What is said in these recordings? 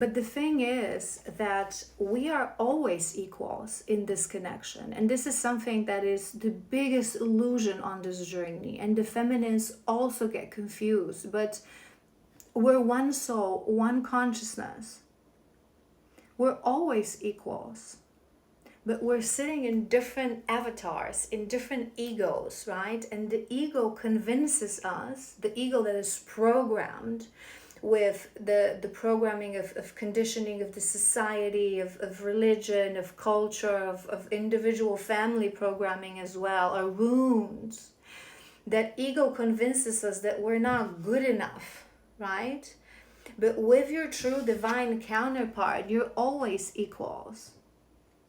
But the thing is that we are always equals in this connection. And this is something that is the biggest illusion on this journey. And the feminines also get confused. But we're one soul, one consciousness. We're always equals. But we're sitting in different avatars, in different egos, right? And the ego convinces us, the ego that is programmed with the programming of conditioning of the society, of religion, of culture, of individual family programming as well, or wounds. That ego convinces us that we're not good enough, right? But with your true divine counterpart, you're always equals.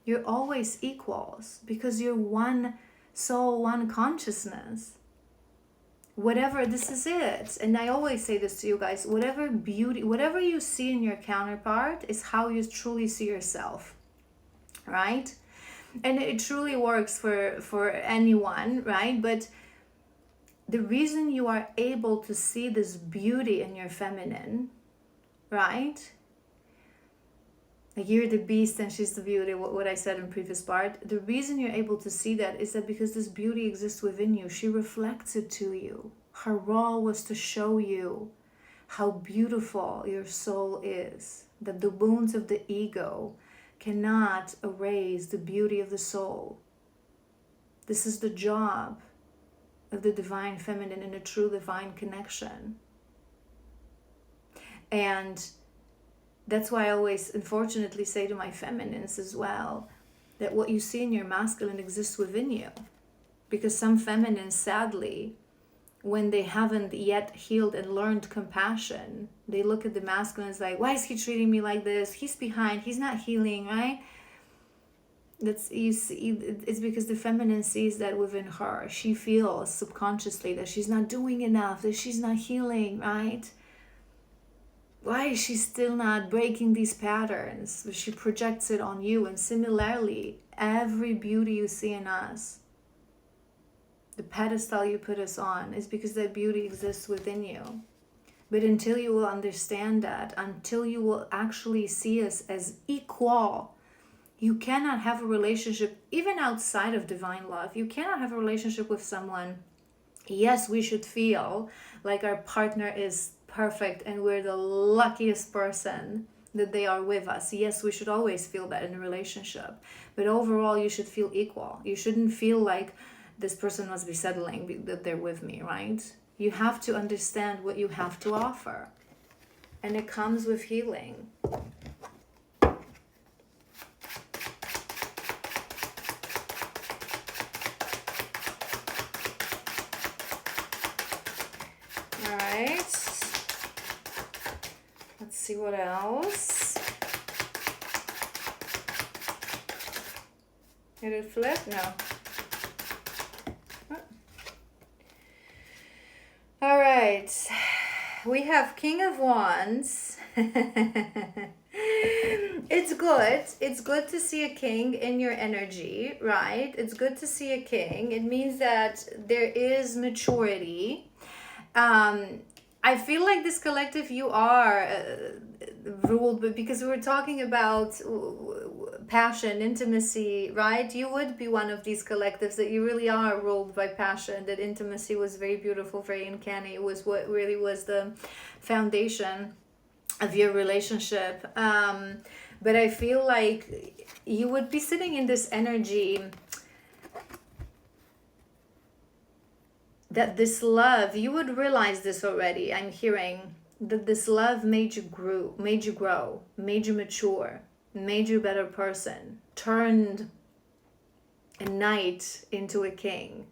You're always equals because you're one soul, one consciousness. Whatever, this is it. And I always say this to you guys, whatever beauty, whatever you see in your counterpart is how you truly see yourself, right? And it truly works for anyone, right? But the reason you are able to see this beauty in your feminine, right? Like you're the beast and she's the beauty, what I said in previous part. The reason you're able to see that is that because this beauty exists within you. She reflects it to you. Her role was to show you how beautiful your soul is. That the wounds of the ego cannot erase the beauty of the soul. This is the job of the divine feminine in a true divine connection. And that's why I always, unfortunately, say to my feminines as well, that what you see in your masculine exists within you. Because some feminines, sadly, when they haven't yet healed and learned compassion, they look at the masculine as like, why is he treating me like this? He's behind, he's not healing, right? That's, you see, it's because the feminine sees that within her. She feels subconsciously that she's not doing enough, that she's not healing, right? Why is she still not breaking these patterns? She projects it on you. And similarly, every beauty you see in us, the pedestal you put us on, is because that beauty exists within you. But until you will understand that, until you will actually see us as equal, you cannot have a relationship, even outside of divine love. You cannot have a relationship with someone. Yes, we should feel like our partner is perfect and we're the luckiest person that they are with us. Yes, we should always feel that in a relationship. But overall, you should feel equal. You shouldn't feel like this person must be settling that they're with me, right? You have to understand what you have to offer. And it comes with healing. All right. Let's see what else. Did it flip? No. All right. We have King of Wands. It's good. It's good to see a king in your energy, right? It's good to see a king. It means that there is maturity. I feel like this collective, you are ruled, but because we were talking about passion, intimacy, right? You would be one of these collectives that you really are ruled by passion, that intimacy was very beautiful, very uncanny. It was what really was the foundation of your relationship. But I feel like you would be sitting in this energy that this love, you would realize this already. I'm hearing that this love made you grow, made you mature, made you a better person, turned a knight into a king.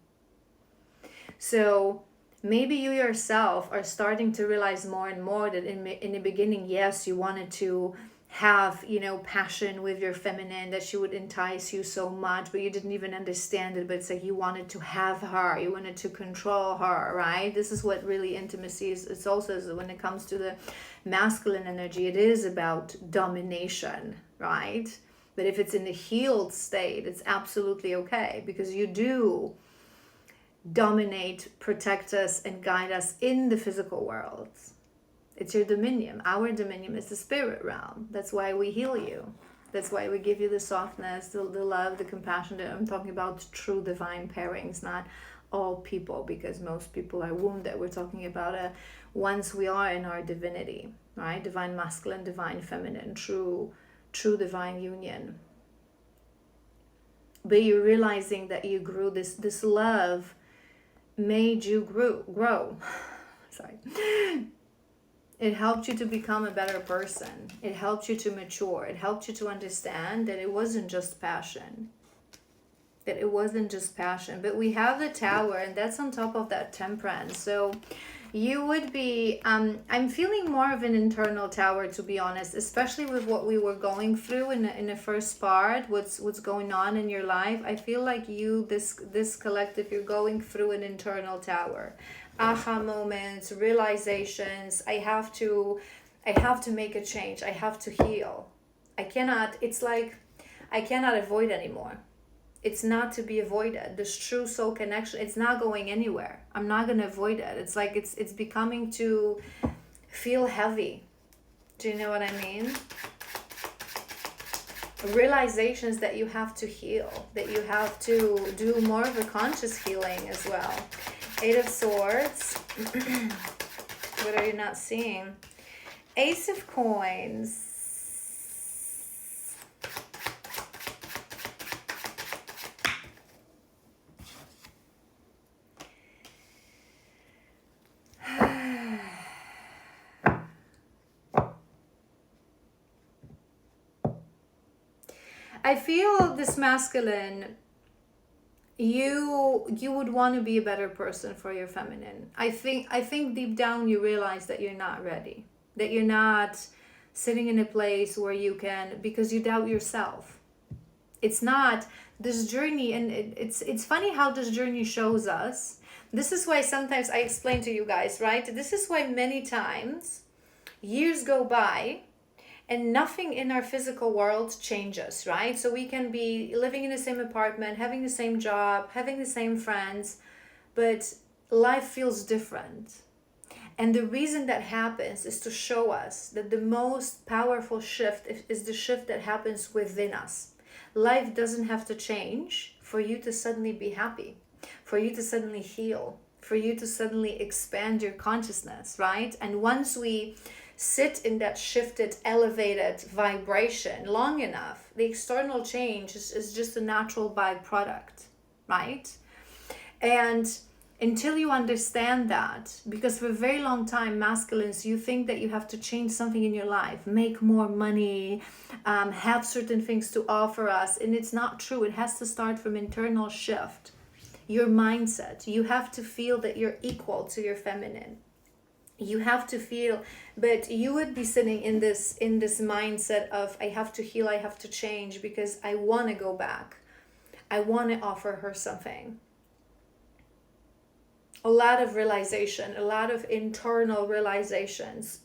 So maybe you yourself are starting to realize more and more that in the beginning, yes, you wanted to have, passion with your feminine, that she would entice you so much, but you didn't even understand it. But it's like you wanted to have her, you wanted to control her, right? This is what really intimacy is. It's also, when it comes to the masculine energy, it is about domination, right? But if it's in a healed state, it's absolutely okay, because you do dominate, protect us, and guide us in the physical world. It's your dominion. Our dominion is the spirit realm. That's why we heal you. That's why we give you the softness, the love, the compassion. I'm talking about true divine pairings, not all people, because most people are wounded. We're talking about once we are in our divinity, right? Divine masculine, divine feminine, true divine union. But you're realizing that you grew, this love made you grow. Sorry. It helped you to become a better person. It helped you to mature. It helped you to understand that it wasn't just passion. But we have the Tower, and that's on top of that Temperance. So you would be, I'm feeling more of an internal Tower, to be honest, especially with what we were going through in the first part, what's going on in your life. I feel like you, this collective, you're going through an internal Tower. Aha moments, realizations. I have to make a change. I have to heal. It's like I cannot avoid anymore. It's not to be avoided. This true soul connection, it's not going anywhere. I'm not going to avoid it. It's like it's becoming to feel heavy. Do you know what I mean? Realizations that you have to heal, that you have to do more of a conscious healing as well. 8 of Swords. What are you not seeing? Ace of Coins. I feel this masculine, you would want to be a better person for your feminine. I think deep down you realize that you're not ready, that you're not sitting in a place where you can, because you doubt yourself. It's not this journey, and it's funny how this journey shows us. This is why sometimes I explain to you guys, right? This is why many times years go by and nothing in our physical world changes, right? So we can be living in the same apartment, having the same job, having the same friends, but life feels different. And the reason that happens is to show us that the most powerful shift is the shift that happens within us. Life doesn't have to change for you to suddenly be happy, for you to suddenly heal, for you to suddenly expand your consciousness, right? And once we sit in that shifted, elevated vibration long enough, the external change is just a natural byproduct, right? And until you understand that, because for a very long time, masculines, you think that you have to change something in your life, make more money, have certain things to offer us, and it's not true. It has to start from internal shift. Your mindset, you have to feel that you're equal to your feminine. You have to feel, but you would be sitting in this mindset of, I have to heal, I have to change because I want to go back. I want to offer her something. A lot of realization, a lot of internal realizations.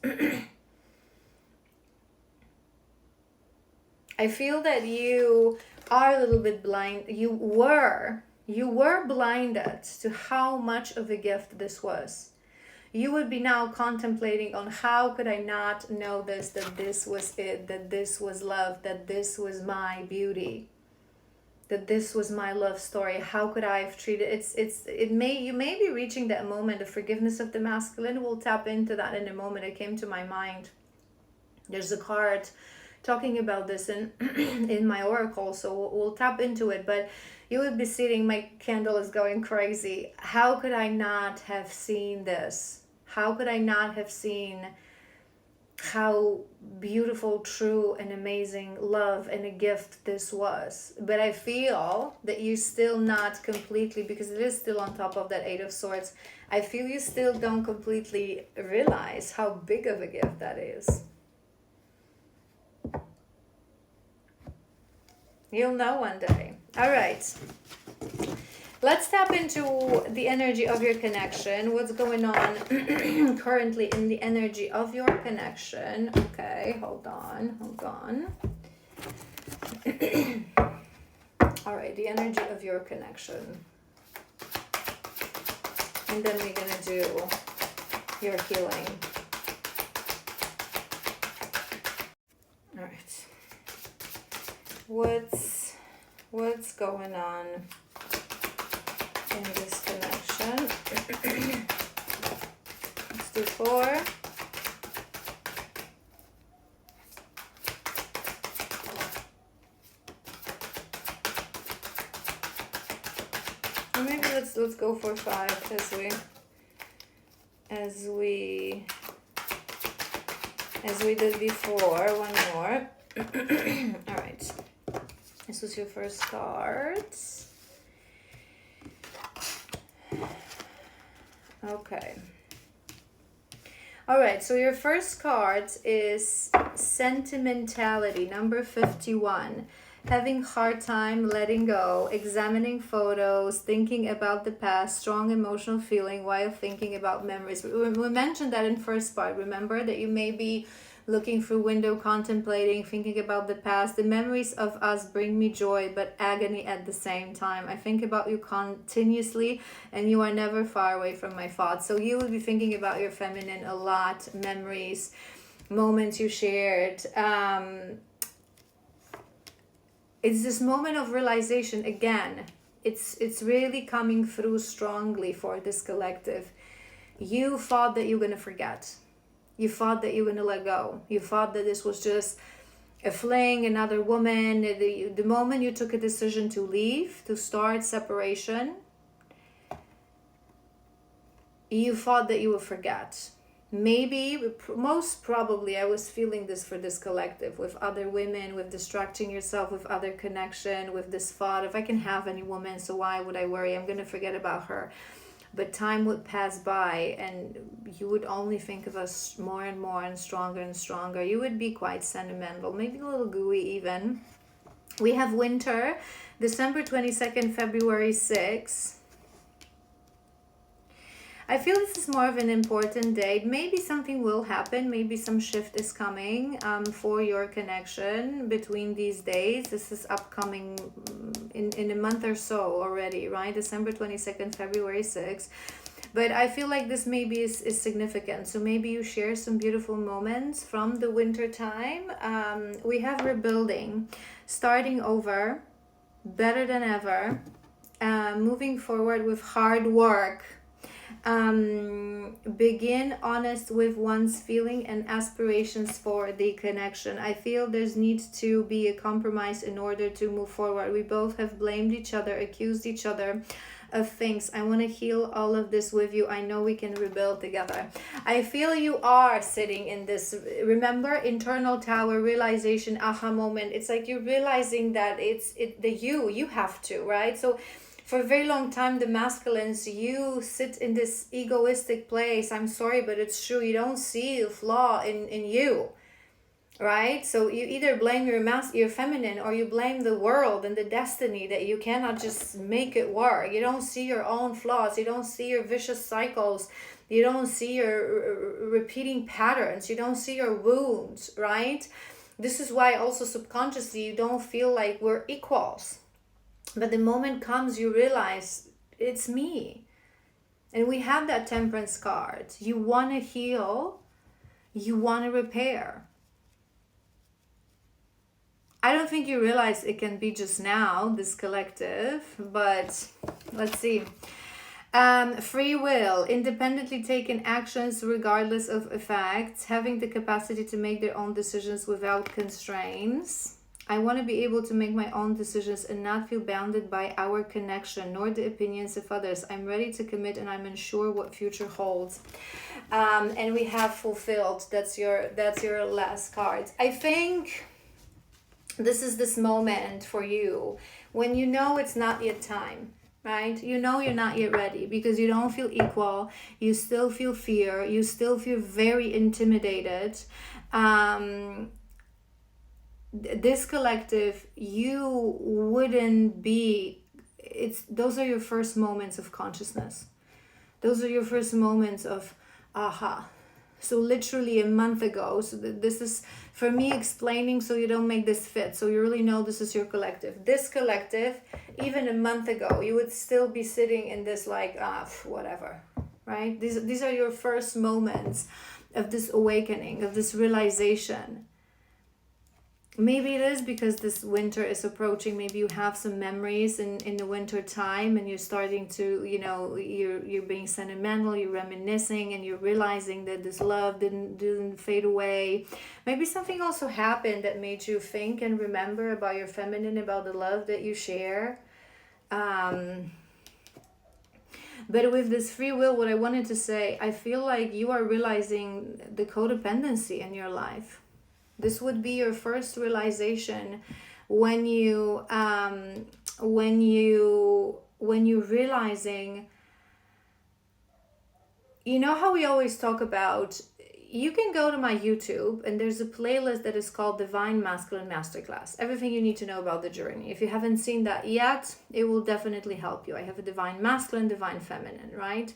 I feel that you are a little bit blind. You were blinded to how much of a gift this was. You would be now contemplating on, how could I not know this, that this was it, that this was love, that this was my beauty, that this was my love story. How could I have treated you may be reaching that moment of forgiveness of the masculine. We'll tap into that in a moment. It came to my mind. There's a card talking about this in my oracle, so we'll tap into it. But you would be sitting, my candle is going crazy. How could I not have seen this? How could I not have seen how beautiful, true, and amazing love and a gift this was? But I feel that you still not completely, because it is still on top of that 8 of Swords, I feel you still don't completely realize how big of a gift that is. You'll know one day. All right. Let's tap into the energy of your connection. What's going on currently in the energy of your connection? Okay, hold on. All right, the energy of your connection. And then we're going to do your healing. What's going on in this connection? Let's do 4. Or maybe let's go for 5 as we did before. One more. All right. This was your first card. Okay. All right, so your first card is sentimentality, number 51. Having hard time letting go, examining photos, thinking about the past, strong emotional feeling while thinking about memories. We mentioned that in first part. Remember that you may be looking through window, contemplating, thinking about the past. The memories of us bring me joy, but agony at the same time. I think about you continuously, and you are never far away from my thoughts. So you will be thinking about your feminine a lot, memories, moments you shared. It's this moment of realization again. It's really coming through strongly for this collective. You thought that you're going to forget. You thought that you're going to let go. You thought that this was just a fling, another woman. The moment you took a decision to leave, to start separation, you thought that you would forget. Maybe, most probably, I was feeling this for this collective, with other women, with distracting yourself, with other connection, with this thought, if I can have any woman, so why would I worry? I'm going to forget about her. But time would pass by and you would only think of us more and more and stronger. You would be quite sentimental, maybe a little gooey even. We have winter, December 22nd, February 6th. I feel this is more of an important date. Maybe something will happen. Maybe some shift is coming for your connection between these days. This is upcoming in a month or so already, right? December 22nd, February 6th. But I feel like this maybe is significant. So maybe you share some beautiful moments from the winter time. We have rebuilding, starting over, better than ever, moving forward with hard work. Begin honest with one's feeling and aspirations for the connection. I feel there's need to be a compromise in order to move forward. We both have blamed each other, accused each other of things. I want to heal all of this with you. I know we can rebuild together. I feel you are sitting in this, remember, internal tower, realization, aha moment. It's like you're realizing that you have to, right? So for a very long time, the masculines, you sit in this egoistic place. I'm sorry, but it's true. You don't see a flaw in you, right? So you either blame your feminine, or you blame the world and the destiny that you cannot just make it work. You don't see your own flaws. You don't see your vicious cycles. You don't see your repeating patterns. You don't see your wounds, right? This is why also subconsciously you don't feel like we're equals. But the moment comes, you realize it's me. And we have that temperance card. You want to heal. You want to repair. I don't think you realize it can be just now, this collective. But let's see. Free will, independently taking actions regardless of effects. Having the capacity to make their own decisions without constraints. I want to be able to make my own decisions and not feel bounded by our connection nor the opinions of others. I'm ready to commit and I'm unsure what future holds. And we have fulfilled. That's your last card. I think this is this moment for you when you know it's not yet time. Right? You know you're not yet ready because you don't feel equal. You still feel fear. You still feel very intimidated. This collective, you wouldn't be, those are your first moments of consciousness. Those are your first moments of aha. So literally a month ago, so this is for me explaining so you don't make this fit. So you really know this is your collective. This collective, even a month ago, you would still be sitting in this like, whatever, right? These are your first moments of this awakening, of this realization. Maybe it is because this winter is approaching. Maybe you have some memories in the winter time, and you're starting to, you're being sentimental, you're reminiscing, and you're realizing that this love didn't fade away. Maybe something also happened that made you think and remember about your feminine, about the love that you share. But with this free will, what I wanted to say, I feel like you are realizing the codependency in your life. This would be your first realization when you realizing, you know how we always talk about, you can go to my YouTube and there's a playlist that is called Divine Masculine Masterclass. Everything you need to know about the journey. If you haven't seen that yet, it will definitely help you. I have a Divine Masculine, Divine Feminine, right?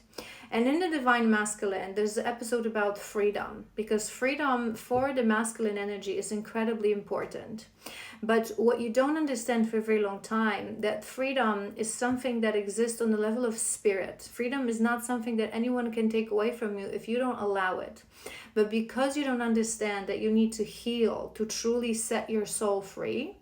And in the Divine Masculine, there's an episode about freedom, because freedom for the masculine energy is incredibly important. But what you don't understand for a very long time, that freedom is something that exists on the level of spirit. Freedom is not something that anyone can take away from you if you don't allow it. But because you don't understand that you need to heal to truly set your soul free,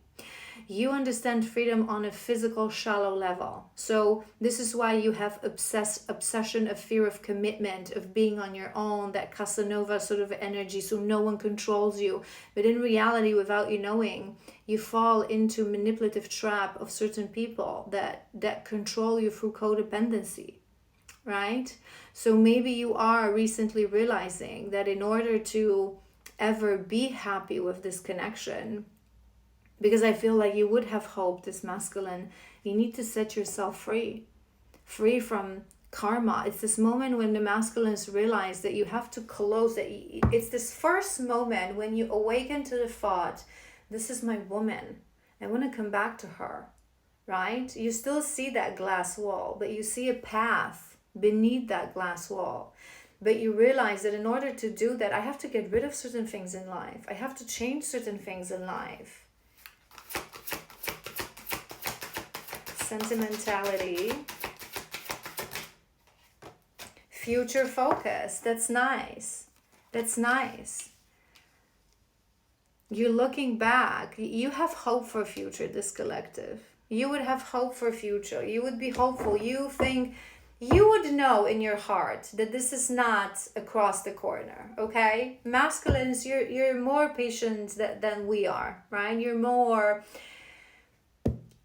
you understand freedom on a physical, shallow level. So this is why you have obsession, a fear of commitment, of being on your own, that Casanova sort of energy, so no one controls you. But in reality, without you knowing, you fall into manipulative trap of certain people that control you through codependency, right? So maybe you are recently realizing that in order to ever be happy with this connection, because I feel like you would have hope, this masculine, you need to set yourself free from karma. It's this moment when the masculines realize that you have to close, that it's this first moment when you awaken to the thought, this is my woman, I want to come back to her, right? You still see that glass wall, but you see a path beneath that glass wall. But you realize that in order to do that, I have to get rid of certain things in life. I have to change certain things in life. Sentimentality, future focus. That's nice. You're looking back. You have hope for future, this collective. You would have hope for future. You would be hopeful. You think, you would know in your heart that this is not across the corner, okay? Masculines, you're more patient than we are, right? You're more...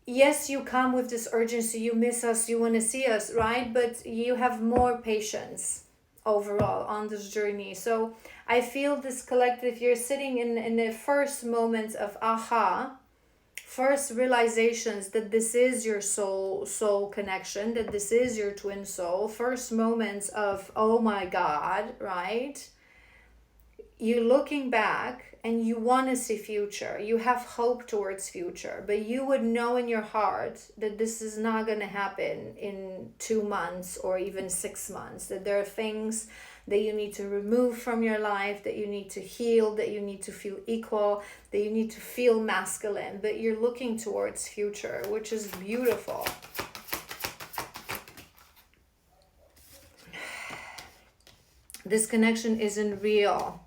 Yes, you come with this urgency, you miss us, you want to see us, right? But you have more patience overall on this journey. So I feel this collective, you're sitting in the first moments of aha, first realizations that this is your soul connection, that this is your twin soul, first moments of, oh my God, right? You're looking back and you want to see future. You have hope towards future, but you would know in your heart that this is not going to happen in 2 months or even 6 months, that there are things that you need to remove from your life, that you need to heal, that you need to feel equal, that you need to feel masculine, but you're looking towards future, which is beautiful. This connection isn't real.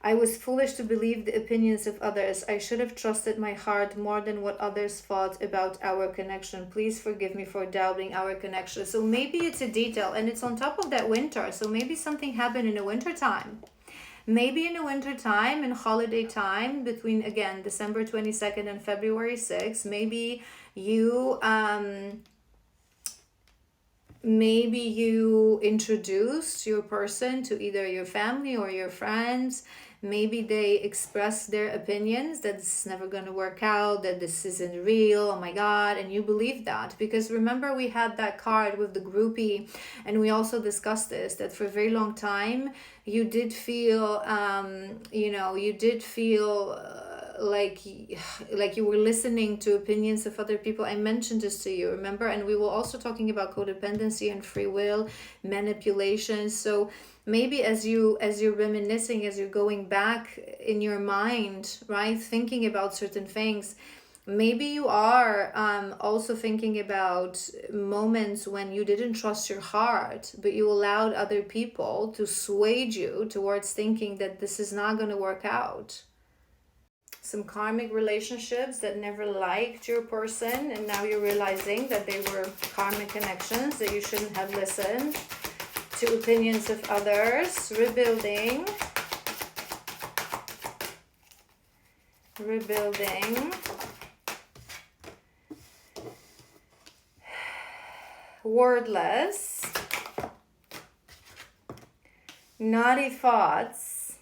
I was foolish to believe the opinions of others. I should have trusted my heart more than what others thought about our connection. Please forgive me for doubting our connection. So maybe it's a detail and it's on top of that winter. So maybe something happened in the winter time. Maybe in the winter time, in holiday time, between, again, December 22nd and February 6th, maybe you... maybe you introduced your person to either your family or your friends. Maybe they expressed their opinions that this is never going to work out, that this isn't real, oh my God, and you believe that. Because remember, we had that card with the groupie, and we also discussed this, that for a very long time, you did feel, like you were listening to opinions of other people. I mentioned this to you, remember? And we were also talking about codependency and free will, manipulation. So maybe as you're reminiscing, as you're going back in your mind, right, thinking about certain things, maybe you are also thinking about moments when you didn't trust your heart, but you allowed other people to sway you towards thinking that this is not going to work out. some karmic relationships that never liked your person, and now you're realizing that they were karmic connections, that you shouldn't have listened to opinions of others. Rebuilding. Wordless. Naughty thoughts,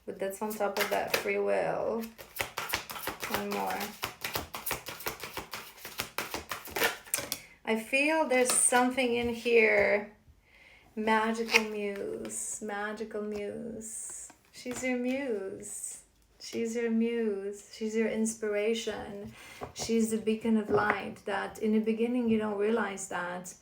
but that's on top of that. Free will. One more. I feel there's something in here. Magical muse. She's your muse. She's your inspiration. She's the beacon of light that in the beginning you don't realize that,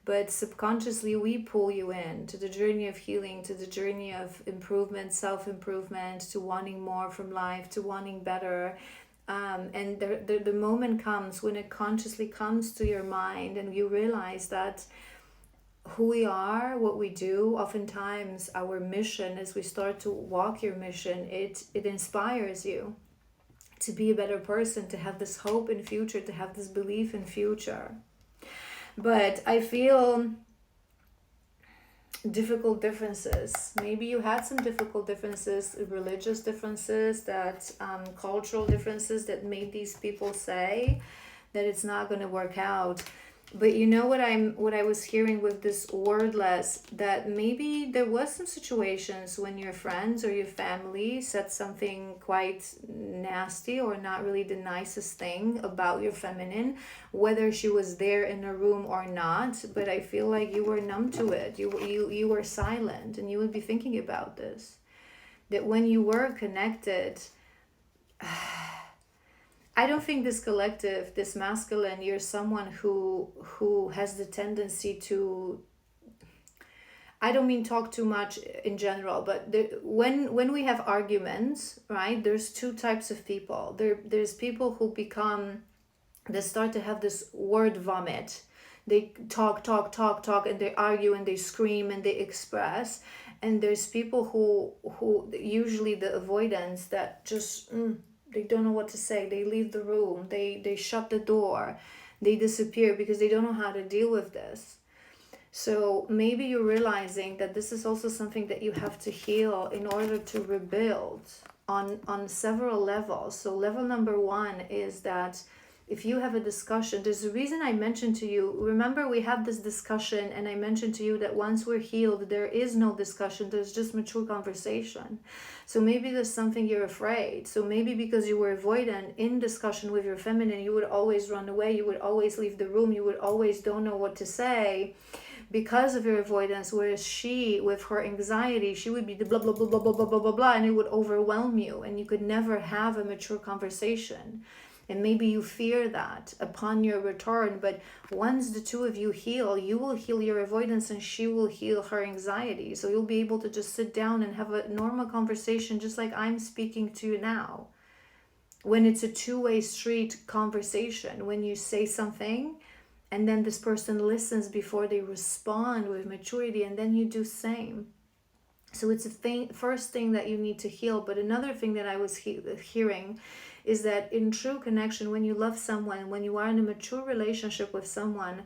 but subconsciously we pull you in to the journey of healing, to the journey of improvement, self-improvement, to wanting more from life, to wanting better. And the moment comes when it consciously comes to your mind and you realize that who we are, what we do, oftentimes our mission, as we start to walk your mission, it inspires you to be a better person, to have this hope in future, to have this belief in future. But I feel difficult differences. Maybe you had some difficult differences, religious differences, that cultural differences that made these people say that it's not going to work out. But you know what I was hearing with this wordless, that maybe there was some situations when your friends or your family said something quite nasty or not really the nicest thing about your feminine, whether she was there in a room or not. But I feel like you were numb to it. You were silent, and you would be thinking about this. That when you were connected, I don't think this collective, this masculine, you're someone who has the tendency to, I don't mean talk too much in general, but when we have arguments, right, there's two types of people. There's people who they start to have this word vomit. They talk, and they argue and they scream and they express. And there's people who usually the avoidance that just... they don't know what to say. They leave the room. They shut the door. They disappear because they don't know how to deal with this. So maybe you're realizing that this is also something that you have to heal in order to rebuild on several levels. So level number one is that if you have a discussion, there's a reason I mentioned to you, remember we had this discussion and I mentioned to you that once we're healed, there is no discussion, there's just mature conversation. So maybe there's something you're afraid. So maybe because you were avoidant in discussion with your feminine, you would always run away, you would always leave the room, you would always don't know what to say because of your avoidance, whereas she, with her anxiety, she would be the blah, blah, blah, blah, blah, blah, blah, blah, blah, and it would overwhelm you and you could never have a mature conversation. And maybe you fear that upon your return, but once the two of you heal, you will heal your avoidance and she will heal her anxiety. So you'll be able to just sit down and have a normal conversation just like I'm speaking to you now. When it's a two-way street conversation, when you say something and then this person listens before they respond with maturity, and then you do same. So it's first thing that you need to heal. But another thing that I was hearing is that in true connection, when you love someone, when you are in a mature relationship with someone,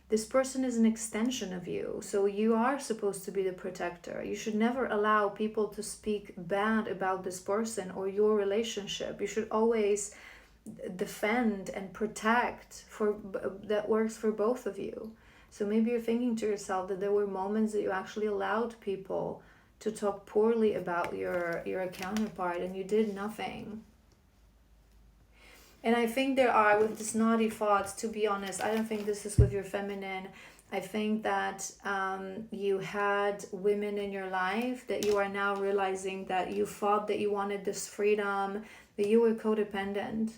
this person is an extension of you. So you are supposed to be the protector. You should never allow people to speak bad about this person or your relationship. You should always defend and protect. That works for both of you. So maybe you're thinking to yourself that there were moments that you actually allowed people to talk poorly about your counterpart and you did nothing. And I think there are, with this naughty thoughts, to be honest, I don't think this is with your feminine. I think that you had women in your life that you are now realizing that you thought that you wanted this freedom, that you were codependent.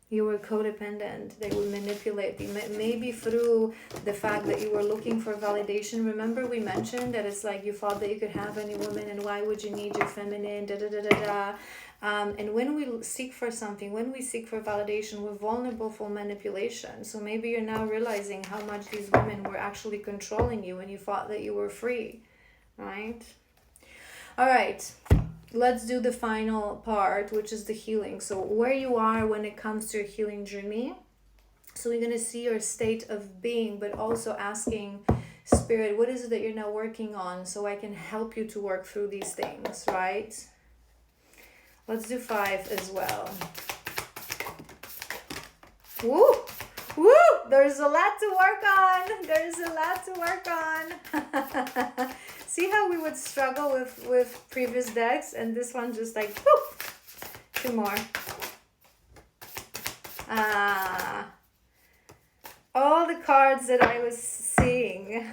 You were codependent. They would manipulate you. Maybe through the fact that you were looking for validation. Remember we mentioned that it's like you thought that you could have any woman and why would you need your feminine, and when we seek for something, when we seek for validation, we're vulnerable for manipulation. So maybe you're now realizing how much these women were actually controlling you and you thought that you were free, right? All right. let's do the final part, which is the healing. So where you are when it comes to your healing journey. So we're going to see your state of being, but also asking Spirit, what is it that you're now working on so I can help you to work through these things, right? Let's do 5 as well. Woo! Woo! There's a lot to work on. There's a lot to work on. See how we would struggle with previous decks, and this one just like, whoo! 2 more. All the cards that I was seeing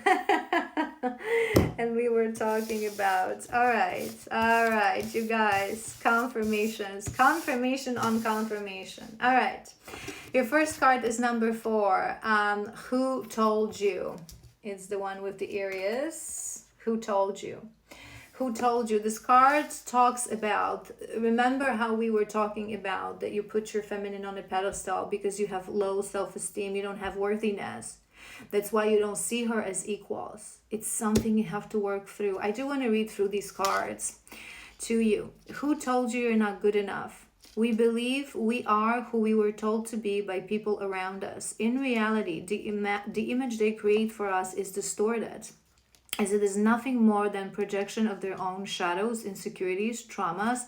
and we were talking about. All right, you guys, confirmations, confirmation on confirmation. All right, your first card is number 4. Who told you? It's the one with the Aries. Who told you? Who told you? This card talks about, remember how we were talking about that you put your feminine on a pedestal because you have low self-esteem, you don't have worthiness. That's why you don't see her as equals. It's something you have to work through. I do want to read through these cards to you. Who told you you're not good enough? We believe we are who we were told to be by people around us. In reality, the image they create for us is distorted, as it is nothing more than projection of their own shadows, insecurities, traumas,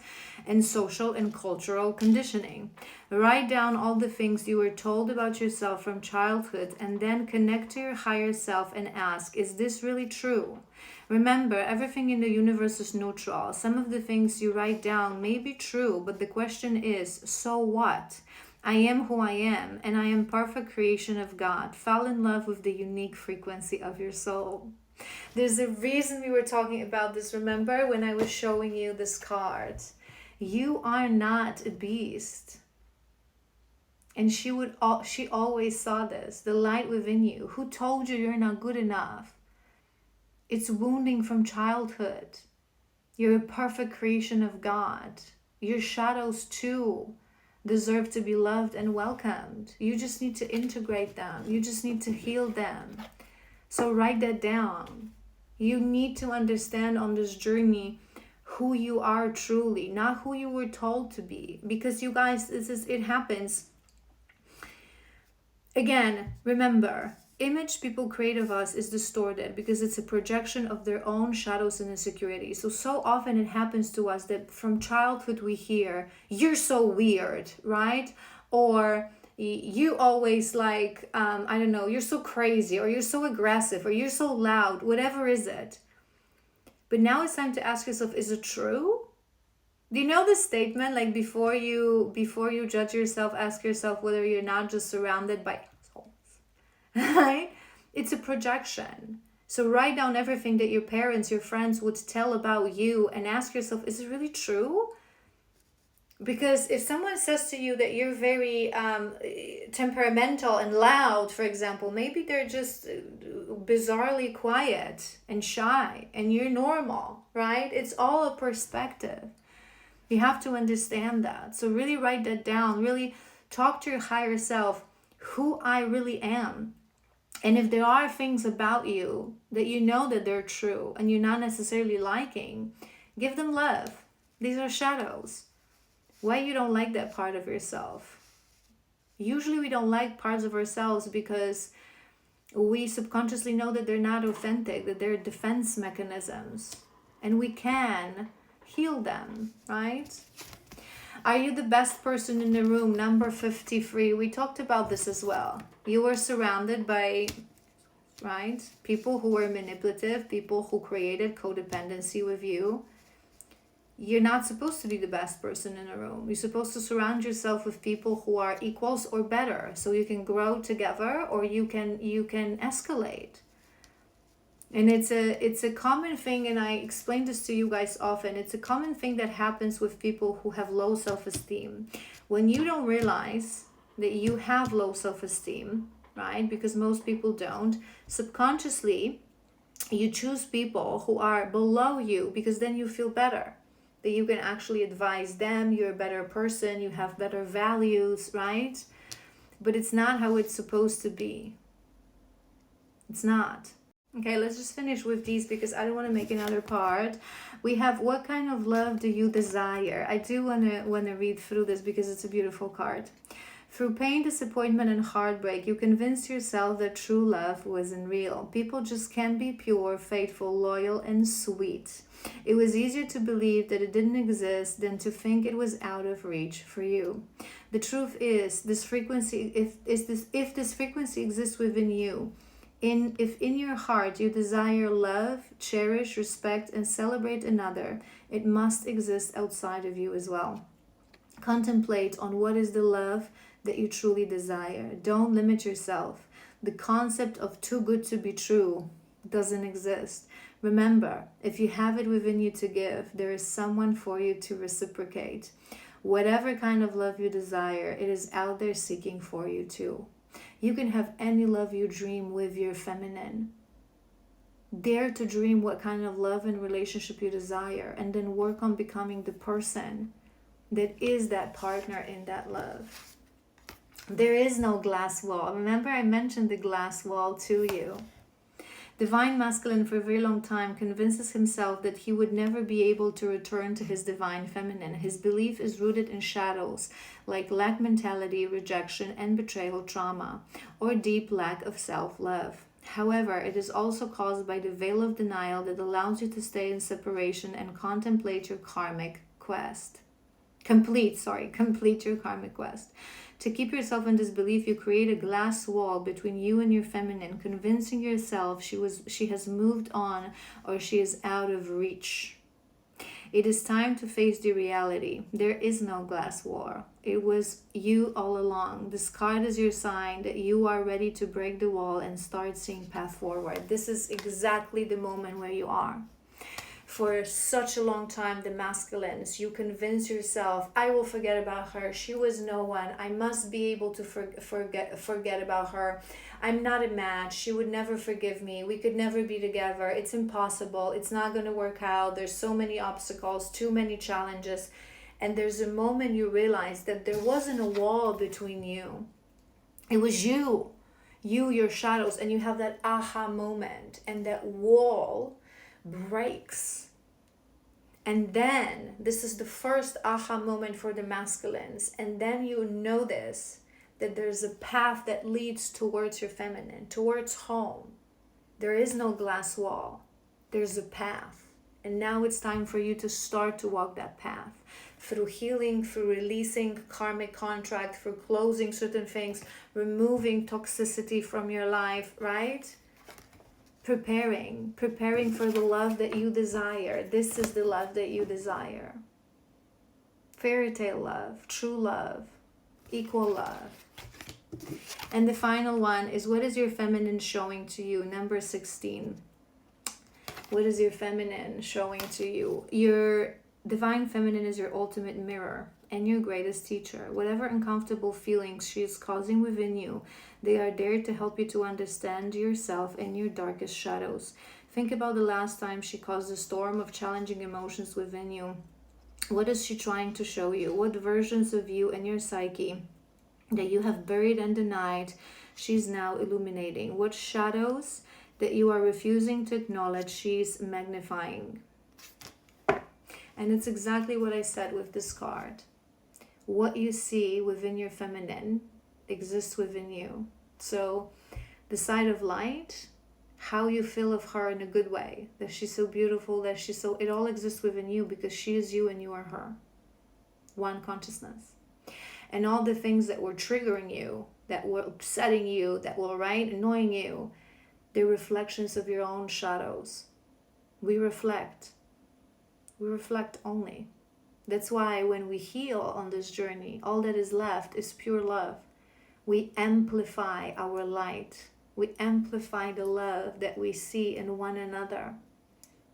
and social and cultural conditioning. Write down all the things you were told about yourself from childhood and then connect to your higher self and ask, is this really true? Remember, everything in the universe is neutral. Some of the things you write down may be true, but the question is, so what? I am who I am, and I am perfect creation of God. Fall in love with the unique frequency of your soul. There's a reason we were talking about this. Remember when I was showing you this card? You are not a beast. And she always saw this, the light within you. Who told you you're not good enough? It's wounding from childhood. You're a perfect creation of God. Your shadows too deserve to be loved and welcomed. You just need to integrate them. You just need to heal them. So write that down. You need to understand on this journey who you are truly, not who you were told to be. Because you guys, it happens. Again, remember, image people create of us is distorted because it's a projection of their own shadows and insecurities. So often it happens to us that from childhood we hear, you're so weird, right? Or you always like, I don't know, you're so crazy, or you're so aggressive, or you're so loud, whatever is it. But now it's time to ask yourself, is it true? Do you know this statement? Like before you judge yourself, ask yourself whether you're not just surrounded by assholes, right? It's a projection. So write down everything that your parents, your friends would tell about you and ask yourself, is it really true? Because if someone says to you that you're very temperamental and loud, for example, maybe they're just bizarrely quiet and shy and you're normal, right? It's all a perspective. You have to understand that. So really write that down. Really talk to your higher self, who I really am. And if there are things about you that you know that they're true and you're not necessarily liking, give them love. These are shadows. Why you don't like that part of yourself? Usually we don't like parts of ourselves because we subconsciously know that they're not authentic, that they're defense mechanisms. And we can heal them, right? Are you the best person in the room? Number 53. We talked about this as well. You were surrounded by, right, people who were manipulative, people who created codependency with you. You're not supposed to be the best person in a room. You're supposed to surround yourself with people who are equals or better, so you can grow together or you can escalate. And it's a common thing, and I explain this to you guys often. It's a common thing that happens with people who have low self-esteem. When you don't realize that you have low self-esteem, right? Because most people don't. Subconsciously, you choose people who are below you because then you feel better. That you can actually advise them, you're a better person, you have better values, right? But it's not how it's supposed to be. It's not. Okay, let's just finish with these because I don't want to make another part. We have, what kind of love do you desire? I do want to read through this because it's a beautiful card. Through pain, disappointment, and heartbreak, you convinced yourself that true love wasn't real. People just can't be pure, faithful, loyal, and sweet. It was easier to believe that it didn't exist than to think it was out of reach for you. The truth is, this frequency, if this frequency exists within you, if in your heart you desire love, cherish, respect, and celebrate another, it must exist outside of you as well. Contemplate on what is the love that you truly desire. Don't limit yourself. The concept of too good to be true doesn't exist. Remember, if you have it within you to give, there is someone for you to reciprocate. Whatever kind of love you desire, it is out there seeking for you too. You can have any love you dream with your feminine. Dare to dream what kind of love and relationship you desire, and then work on becoming the person that is that partner in that love. There is no glass wall. Remember, I mentioned the glass wall to you. Divine masculine for a very long time convinces himself that he would never be able to return to his divine feminine. His belief is rooted in shadows like lack mentality, rejection, and betrayal trauma, or deep lack of self-love. However, it is also caused by the veil of denial that allows you to stay in separation and contemplate your karmic quest. Complete your karmic quest. To keep yourself in disbelief, you create a glass wall between you and your feminine, convincing yourself she has moved on or she is out of reach. It is time to face the reality. There is no glass wall. It was you all along. This card is your sign that you are ready to break the wall and start seeing path forward. This is exactly the moment where you are. For such a long time, the masculines, you convince yourself, I will forget about her. She was no one. I must be able to forget about her. I'm not a match. She would never forgive me. We could never be together. It's impossible. It's not going to work out. There's so many obstacles, too many challenges. And there's a moment you realize that there wasn't a wall between you. It was you, your shadows, and you have that aha moment, and that wall breaks. And then this is the first aha moment for the masculines, and then you notice that there's a path that leads towards your feminine, towards home. There is no glass wall. There's a path, and now it's time for you to start to walk that path through healing, through releasing karmic contract, through closing certain things, removing toxicity from your life, right? Preparing for the love that you desire. This is the love that you desire. Fairy tale love, true love, equal love. And the final one is, what is your feminine showing to you? Number 16. What is your feminine showing to you? Your divine feminine is your ultimate mirror and your greatest teacher. Whatever uncomfortable feelings she is causing within you, they are there to help you to understand yourself and your darkest shadows. Think about the last time she caused a storm of challenging emotions within you. What is she trying to show you? What versions of you and your psyche that you have buried and denied, she's now illuminating? What shadows that you are refusing to acknowledge, she's magnifying? And it's exactly what I said with this card. What you see within your feminine exists within you. So the side of light, how you feel of her in a good way, that she's so beautiful, that she's so, it all exists within you because she is you and you are her. One consciousness. And all the things that were triggering you, that were upsetting you, that were annoying you, they're reflections of your own shadows. We reflect only. That's why when we heal on this journey, all that is left is pure love. We amplify our light. We amplify the love that we see in one another,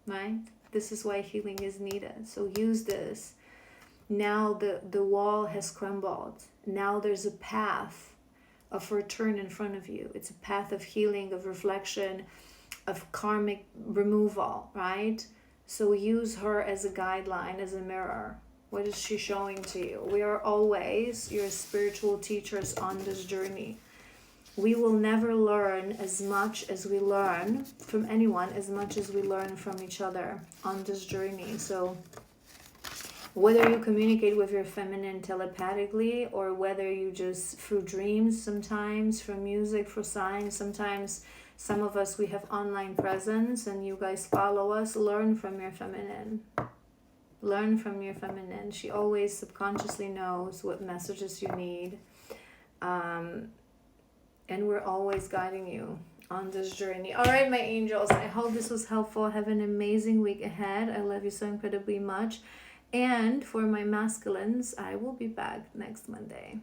right? This is why healing is needed. So use this. Now the wall has crumbled. Now there's a path of return in front of you. It's a path of healing, of reflection, of karmic removal, right? So use her as a guideline, as a mirror. What is she showing to you? We are always your spiritual teachers on this journey. we will never learn as much as we learn from anyone, as much as we learn from each other on this journey. So whether you communicate with your feminine telepathically, or whether you just through dreams, sometimes through music, through signs, sometimes some of us, we have online presence and you guys follow us, learn from your feminine. Learn from your feminine. She always subconsciously knows what messages you need. And we're always guiding you on this journey. All right, my angels, I hope this was helpful. Have an amazing week ahead. I love you so incredibly much. And for my masculines, I will be back next Monday.